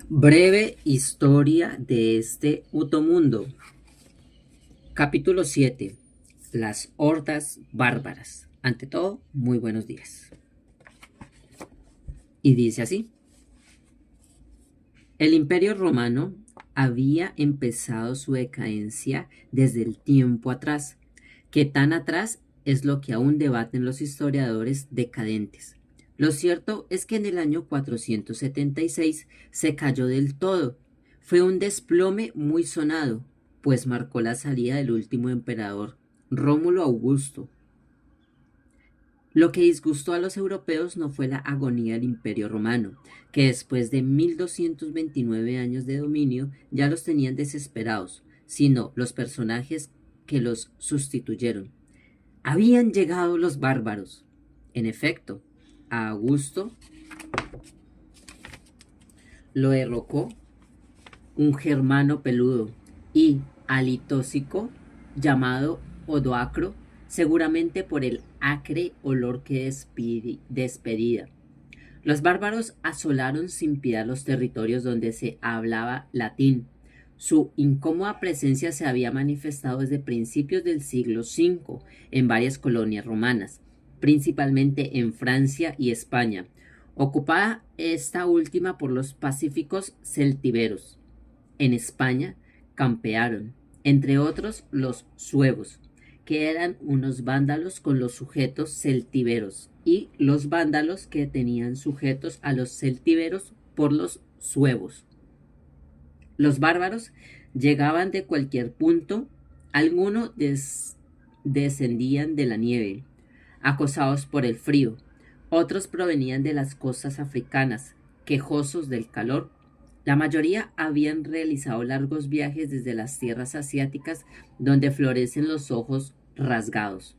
Breve historia de este Utomundo. Capítulo 7. Las hordas bárbaras. Ante todo, muy buenos días. Y dice así. El Imperio Romano había empezado su decadencia desde el tiempo atrás, que tan atrás es lo que aún debaten los historiadores decadentes. Lo cierto es que en el año 476 se cayó del todo. Fue un desplome muy sonado, pues marcó la salida del último emperador, Rómulo Augusto. Lo que disgustó a los europeos no fue la agonía del Imperio Romano, que después de 1229 años de dominio ya los tenían desesperados, sino los personajes que los sustituyeron. Habían llegado los bárbaros. En efecto, a Augusto lo derrocó un germano peludo y alitóxico llamado Odoacro, seguramente por el acre olor que despedía. Los bárbaros asolaron sin piedad los territorios donde se hablaba latín. Su incómoda presencia se había manifestado desde principios del siglo V en varias colonias romanas, principalmente en Francia y España, ocupada esta última por los pacíficos celtíberos. En España campearon, entre otros, los suevos, que eran unos vándalos con los sujetos celtíberos, y los vándalos que tenían sujetos a los celtíberos por los suevos. Los bárbaros llegaban de cualquier punto, algunos descendían de la nieve, acosados por el frío, otros provenían de las costas africanas, quejosos del calor. La mayoría habían realizado largos viajes desde las tierras asiáticas donde florecen los ojos rasgados.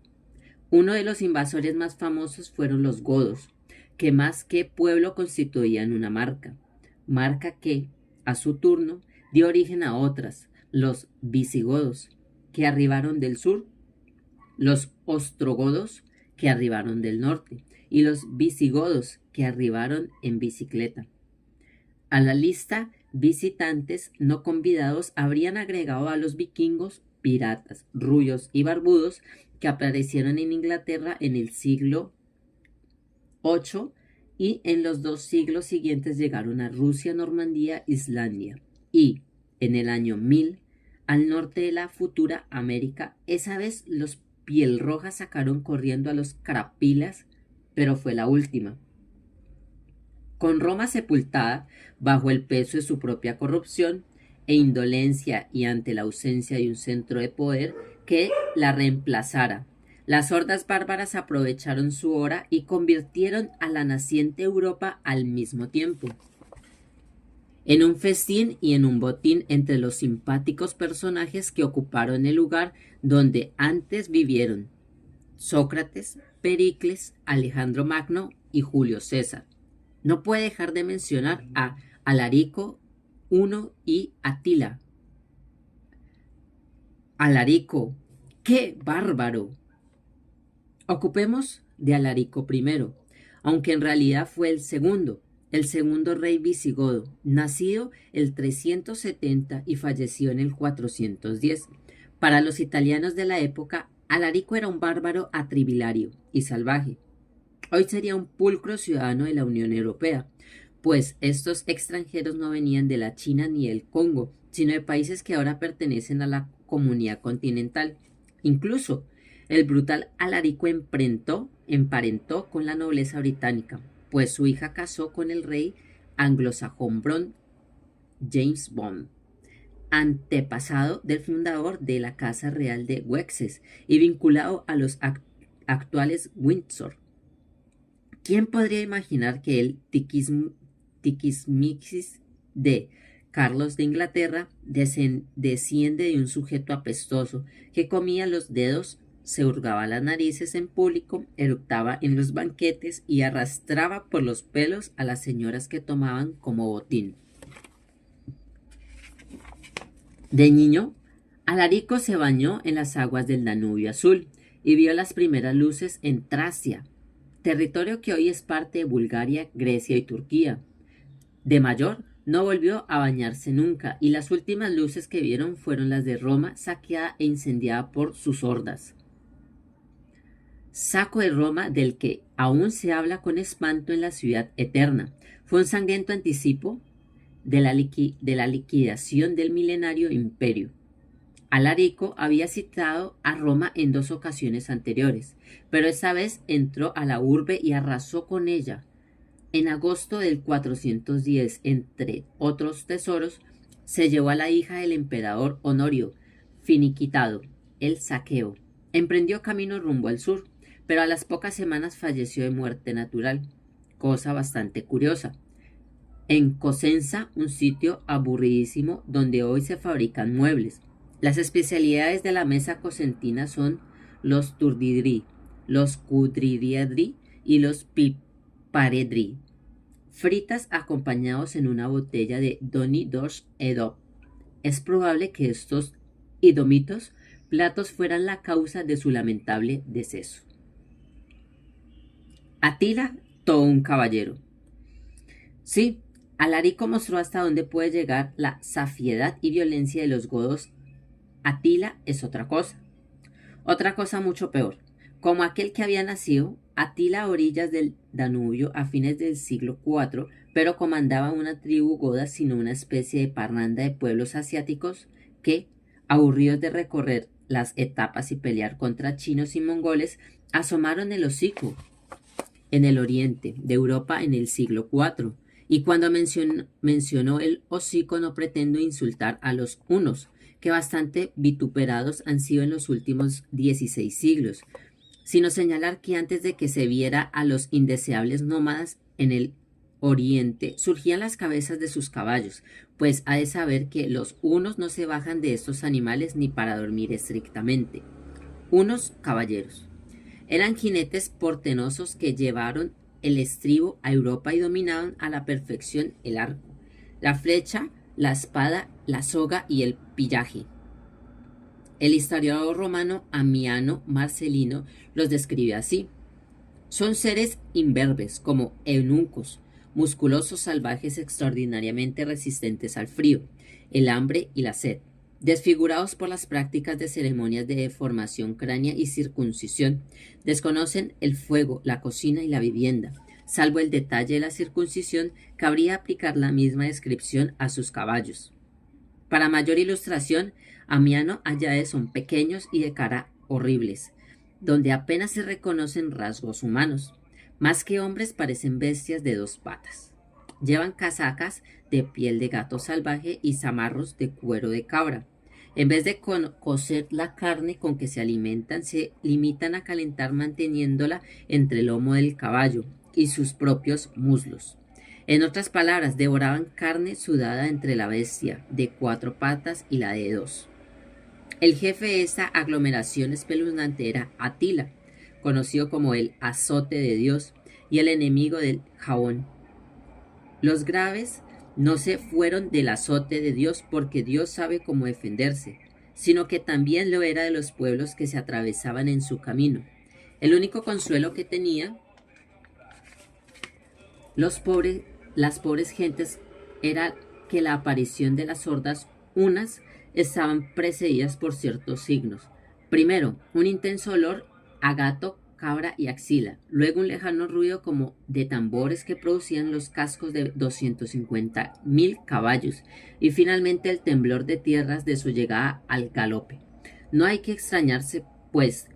Uno de los invasores más famosos fueron los godos, que más que pueblo constituían una marca que, a su turno, dio origen a otras, los visigodos, que arribaron del sur, los ostrogodos, que arribaron del norte, y los visigodos, que arribaron en bicicleta. A la lista, visitantes no convidados habrían agregado a los vikingos, piratas, rubios y barbudos que aparecieron en Inglaterra en el siglo VIII, y en los 2 siglos siguientes llegaron a Rusia, Normandía, Islandia y, en el año 1000, al norte de la futura América. Esa vez los pielrojas sacaron corriendo a los carapilas, pero fue la última. Con Roma sepultada bajo el peso de su propia corrupción e indolencia y ante la ausencia de un centro de poder que la reemplazara, las hordas bárbaras aprovecharon su hora y convirtieron a la naciente Europa al mismo tiempo en un festín y en un botín entre los simpáticos personajes que ocuparon el lugar donde antes vivieron: Sócrates, Pericles, Alejandro Magno y Julio César. No puede dejar de mencionar a Alarico I y Atila. Alarico, ¡qué bárbaro! Ocupemos de Alarico I, aunque en realidad fue el segundo rey visigodo, nacido el 370 y fallecido en el 410. Para los italianos de la época, Alarico era un bárbaro atribilario y salvaje. Hoy sería un pulcro ciudadano de la Unión Europea, pues estos extranjeros no venían de la China ni del Congo, sino de países que ahora pertenecen a la comunidad continental. Incluso el brutal Alarico emparentó con la nobleza británica, pues su hija casó con el rey anglosajón James Bond, antepasado del fundador de la Casa Real de Wessex y vinculado a los actuales Windsor. ¿Quién podría imaginar que el tiquismiquis de Carlos de Inglaterra desciende de un sujeto apestoso que comía los dedos, se hurgaba las narices en público, eructaba en los banquetes y arrastraba por los pelos a las señoras que tomaban como botín? De niño, Alarico se bañó en las aguas del Danubio Azul y vio las primeras luces en Tracia, territorio que hoy es parte de Bulgaria, Grecia y Turquía. De mayor, No volvió a bañarse nunca, y las últimas luces que vieron fueron las de Roma saqueada e incendiada por sus hordas. Saco de Roma del que aún se habla con espanto en la ciudad eterna. Fue un sangriento anticipo de la liquidación del milenario imperio. Alarico había citado a Roma en 2 ocasiones anteriores, pero esta vez entró a la urbe y arrasó con ella. En agosto del 410, entre otros tesoros, se llevó a la hija del emperador Honorio, finiquitado, el saqueo. Emprendió camino rumbo al sur, pero a las pocas semanas falleció de muerte natural, cosa bastante curiosa. En Cosenza, un sitio aburridísimo donde hoy se fabrican muebles. Las especialidades de la mesa cosentina son los turdidri, los cudridiadri y los piparedri, fritas acompañados en una botella de Doni dos Edop. Es probable que estos idomitos platos fueran la causa de su lamentable deceso. Atila, todo un caballero. Sí, Alarico mostró hasta dónde puede llegar la safiedad y violencia de los godos. Atila es otra cosa mucho peor. Como aquel que había nacido, Atila a orillas del Danubio a fines del siglo IV, pero comandaba una tribu goda, sino una especie de parranda de pueblos asiáticos que, aburridos de recorrer las etapas y pelear contra chinos y mongoles, asomaron el hocico en el oriente de Europa en el siglo IV. Y cuando mencionó el hocico, no pretendo insultar a los hunos, que bastante vituperados han sido en los últimos 16 siglos, sino señalar que antes de que se viera a los indeseables nómadas en el oriente, surgían las cabezas de sus caballos, pues ha de saber que los hunos no se bajan de estos animales ni para dormir estrictamente. Unos caballeros. Eran jinetes portentosos que llevaron el estribo a Europa y dominaban a la perfección el arco, la flecha, la espada, la soga y el pillaje. El historiador romano Ammiano Marcelino los describe así. Son seres imberbes, como eunucos, musculosos salvajes extraordinariamente resistentes al frío, el hambre y la sed, desfigurados por las prácticas de ceremonias de deformación cránea y circuncisión, desconocen el fuego, la cocina y la vivienda. Salvo el detalle de la circuncisión, cabría aplicar la misma descripción a sus caballos. Para mayor ilustración, Ammiano añade son pequeños y de cara horribles, donde apenas se reconocen rasgos humanos. Más que hombres parecen bestias de 2 patas. Llevan casacas de piel de gato salvaje y zamarros de cuero de cabra. En vez de cocer la carne con que se alimentan, se limitan a calentar manteniéndola entre el lomo del caballo y sus propios muslos. En otras palabras, devoraban carne sudada entre la bestia de 4 patas y la de 2. El jefe de esta aglomeración espeluznante era Atila, conocido como el azote de Dios y el enemigo del jabón. Los graves no se fueron del azote de Dios porque Dios sabe cómo defenderse, sino que también lo era de los pueblos que se atravesaban en su camino. El único consuelo que tenían las pobres gentes era que la aparición de las hordas unas estaban precedidas por ciertos signos. Primero, un intenso olor a gato, cabra y axila. Luego un lejano ruido como de tambores que producían los cascos de 250.000 caballos. Y finalmente el temblor de tierras de su llegada al galope. No hay que extrañarse, pues,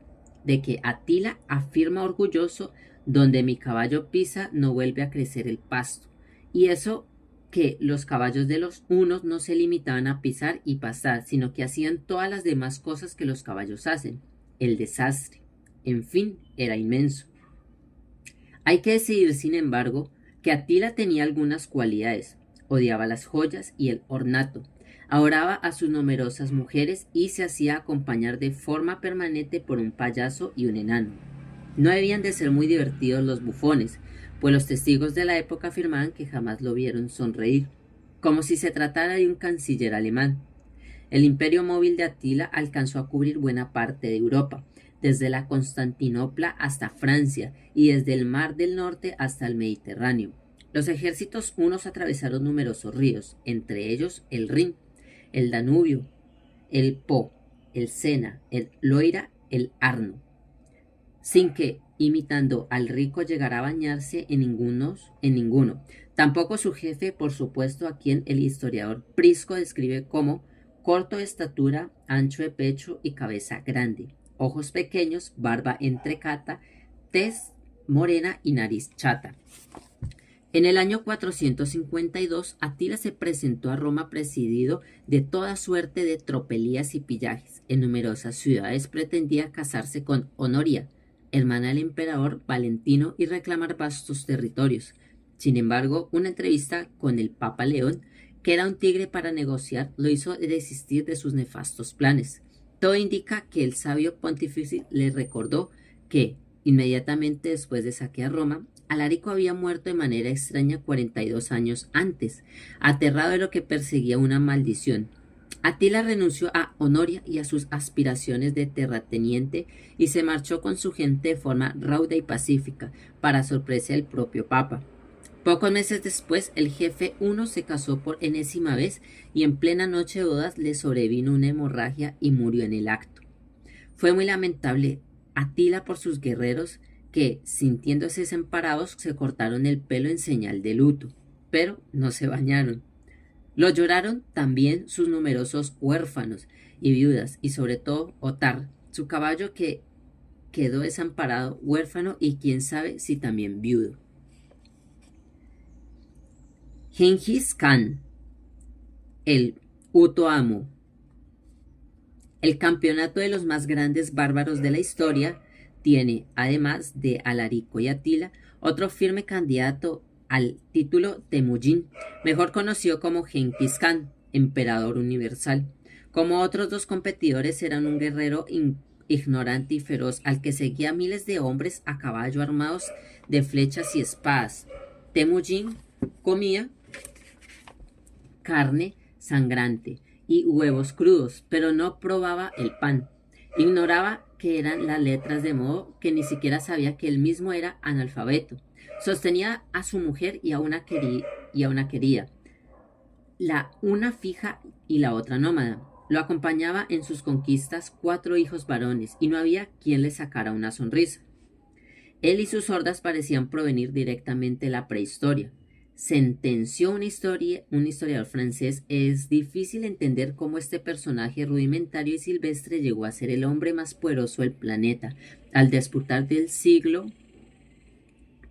de que Atila afirma orgulloso: donde mi caballo pisa no vuelve a crecer el pasto. Y eso que los caballos de los hunos no se limitaban a pisar y pastar, sino que hacían todas las demás cosas que los caballos hacen. El desastre, en fin, era inmenso. Hay que decidir, sin embargo, que Atila tenía algunas cualidades. Odiaba las joyas y el ornato, adoraba a sus numerosas mujeres y se hacía acompañar de forma permanente por un payaso y un enano. No debían de ser muy divertidos los bufones, pues los testigos de la época afirmaban que jamás lo vieron sonreír, como si se tratara de un canciller alemán. El imperio móvil de Atila alcanzó a cubrir buena parte de Europa, desde la Constantinopla hasta Francia y desde el Mar del Norte hasta el Mediterráneo. Los ejércitos hunos atravesaron numerosos ríos, entre ellos el Rin, el Danubio, el Po, el Sena, el Loira, el Arno, sin que, imitando al rico, llegara a bañarse en ninguno. Tampoco su jefe, por supuesto, a quien el historiador Prisco describe como corto de estatura, ancho de pecho y cabeza grande, ojos pequeños, barba entrecata, tez morena y nariz chata. En el año 452, Atila se presentó a Roma presidido de toda suerte de tropelías y pillajes. En numerosas ciudades pretendía casarse con Honoria, hermana del emperador Valentino, y reclamar vastos territorios. Sin embargo, una entrevista con el Papa León, que era un tigre para negociar, lo hizo desistir de sus nefastos planes. Todo indica que el sabio pontífice le recordó que, inmediatamente después de saquear Roma, Alarico había muerto de manera extraña 42 años antes, aterrado de lo que perseguía una maldición. Atila renunció a Honoria y a sus aspiraciones de terrateniente y se marchó con su gente de forma rauda y pacífica, para sorpresa del propio Papa. Pocos meses después, el jefe huno se casó por enésima vez y en plena noche de bodas le sobrevino una hemorragia y murió en el acto. Fue muy lamentable Atila por sus guerreros, que, sintiéndose desamparados, se cortaron el pelo en señal de luto, pero no se bañaron. Lo lloraron también sus numerosos huérfanos y viudas, y sobre todo Otar, su caballo, que quedó desamparado, huérfano y quién sabe si también viudo. Gengis Khan, el Utoamo. El campeonato de los más grandes bárbaros de la historia tiene, además de Alarico y Atila, otro firme candidato al título Temujin, mejor conocido como Gengis Khan, emperador universal. Como otros dos competidores, eran un guerrero ignorante y feroz al que seguía miles de hombres a caballo armados de flechas y espadas. Temujin comía carne sangrante y huevos crudos, pero no probaba el pan. Ignoraba que eran las letras, de modo que ni siquiera sabía que él mismo era analfabeto. Sostenía a su mujer y a una quería, la una fija y la otra nómada. Lo acompañaba en sus conquistas 4 hijos varones y no había quien le sacara una sonrisa. Él y sus hordas parecían provenir directamente de la prehistoria. Sentenció un historiador francés: es difícil entender cómo este personaje rudimentario y silvestre llegó a ser el hombre más poderoso del planeta al disputar del siglo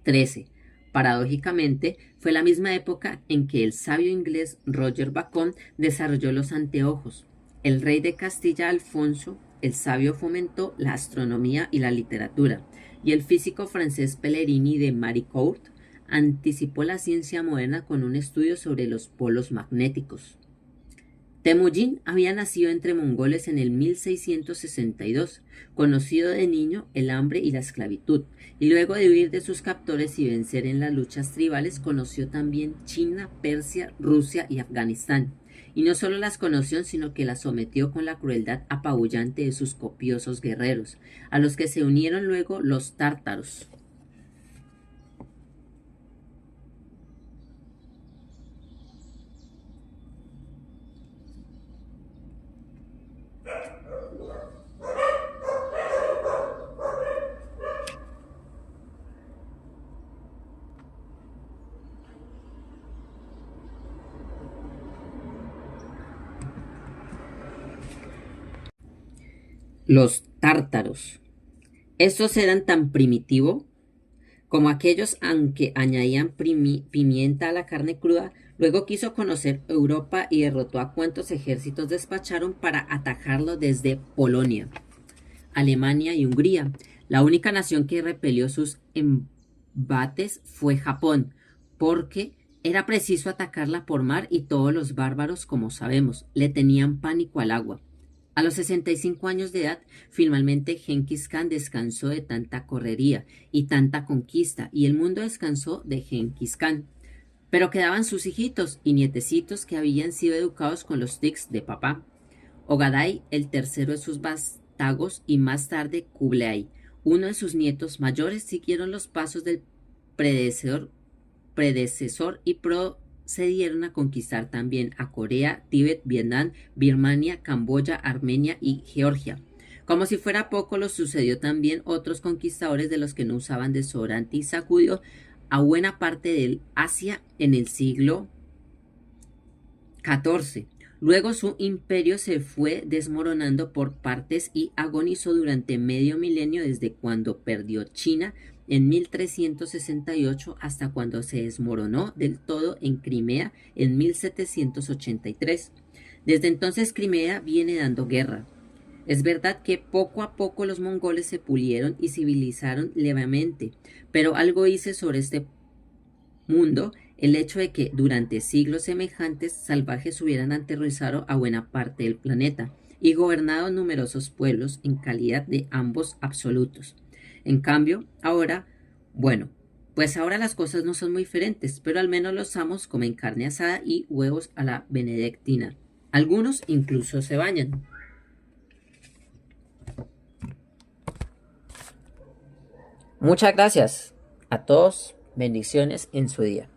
XIII. Paradójicamente, fue la misma época en que el sabio inglés Roger Bacon desarrolló los anteojos. El rey de Castilla, Alfonso el Sabio, fomentó la astronomía y la literatura, y el físico francés Pellegrini de Maricourt anticipó la ciencia moderna con un estudio sobre los polos magnéticos. Temujin había nacido entre mongoles en el 1662, conocido de niño el hambre y la esclavitud, y luego de huir de sus captores y vencer en las luchas tribales, conoció también China, Persia, Rusia y Afganistán. Y no solo las conoció, sino que las sometió con la crueldad apabullante de sus copiosos guerreros, a los que se unieron luego los tártaros. Los tártaros. Estos eran tan primitivos como aquellos, aunque añadían pimienta a la carne cruda. Luego quiso conocer Europa y derrotó a cuantos ejércitos despacharon para atacarlo desde Polonia, Alemania y Hungría. La única nación que repelió sus embates fue Japón, porque era preciso atacarla por mar y todos los bárbaros, como sabemos, le tenían pánico al agua. A los 65 años de edad, finalmente Gengis Khan descansó de tanta correría y tanta conquista, y el mundo descansó de Gengis Khan. Pero quedaban sus hijitos y nietecitos que habían sido educados con los tics de papá. Ogadai, el tercero de sus vástagos, y más tarde Kublai, uno de sus nietos mayores, siguieron los pasos del predecesor y procedieron a conquistar también a Corea, Tíbet, Vietnam, Birmania, Camboya, Armenia y Georgia. Como si fuera poco, lo sucedió también otros conquistadores de los que no usaban desodorante y sacudió a buena parte del Asia en el siglo XIV. Luego su imperio se fue desmoronando por partes y agonizó durante medio milenio desde cuando perdió China en 1368 hasta cuando se desmoronó del todo en Crimea en 1783. Desde entonces Crimea viene dando guerra. Es verdad que poco a poco los mongoles se pulieron y civilizaron levemente, pero algo hice sobre este mundo el hecho de que durante siglos semejantes salvajes hubieran aterrorizado a buena parte del planeta y gobernado numerosos pueblos en calidad de ambos absolutos. En cambio, ahora, bueno, pues ahora las cosas no son muy diferentes, pero al menos los amos comen carne asada y huevos a la benedictina. Algunos incluso se bañan. Muchas gracias a todos. Bendiciones en su día.